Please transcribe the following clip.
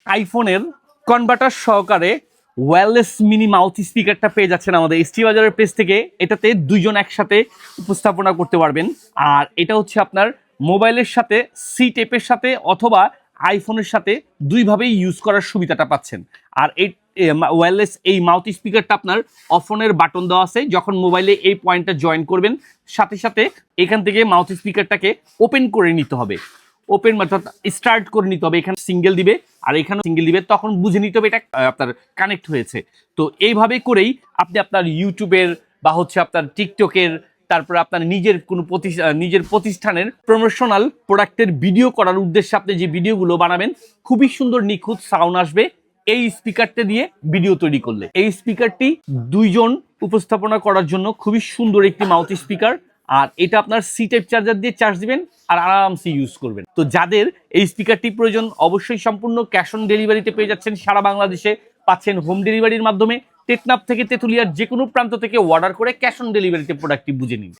আইফোনের কনভার্টার সহকারে wireless mini mouth স্পিকারটা পেয়ে যাচ্ছেন আমাদের এসটি বাজারের পেজ থেকে। এটাতে দুইজন একসাথে উপস্থাপনা করতে পারবেন। আর এটা হচ্ছে আপনার মোবাইলের সাথে সি টেপের সাথে অথবা আইফোনের সাথে দুইভাবেই ইউজ করার সুবিধাটা পাচ্ছেন। আর এই ওয়্যারলেস এই মাউথ স্পিকারটা আপনার অফনের বাটন দেওয়া আছে। যখন মোবাইলে এই পয়েন্টটা জয়েন করবেন সাথে সাথে এখান থেকে মাউথ স্পিকারটাকে ওপেন করে নিতে হবে। ওপেন অর্থাৎ স্টার্ট করে নিতে হবে। এখানে সিঙ্গেল দিবে আর এখানে সিঙ্গেল দিবে, তখন বুঝে নিতে হবে এটা আপনার কানেক্ট হয়েছে। তো এইভাবে করেই আপনি আপনার ইউটিউবের বা হচ্ছে আপনার টিকটকের, তারপরে আপনার নিজের প্রতিষ্ঠানের প্রমোশনাল প্রোডাক্টের ভিডিও করার উদ্দেশ্যে আপনি যে ভিডিওগুলো বানাবেন, খুবই সুন্দর নিখুঁত সাউন্ড আসবে এই স্পিকারটা দিয়ে ভিডিও তৈরি করলে। এই স্পিকারটি দুইজন উপস্থাপনা করার জন্য খুবই সুন্দর একটি মাউথ স্পিকার। আর এটা আপনার সি টাইপ চার্জার দিয়ে চার্জ দিবেন আর আরামসে ইউজ করবেন। তো যাদের এই স্পিকারটি প্রয়োজন, অবশ্যই সম্পূর্ণ ক্যাশ অন ডেলিভারিতে পেয়ে যাচ্ছেন। সারা বাংলাদেশে পাচ্ছেন হোম ডেলিভারির মাধ্যমে। টেকনাফ থেকে তেঁতুলিয়ার যে কোনো প্রান্ত থেকে অর্ডার করে ক্যাশ অন ডেলিভারিতে প্রোডাক্টটি বুঝে নিন।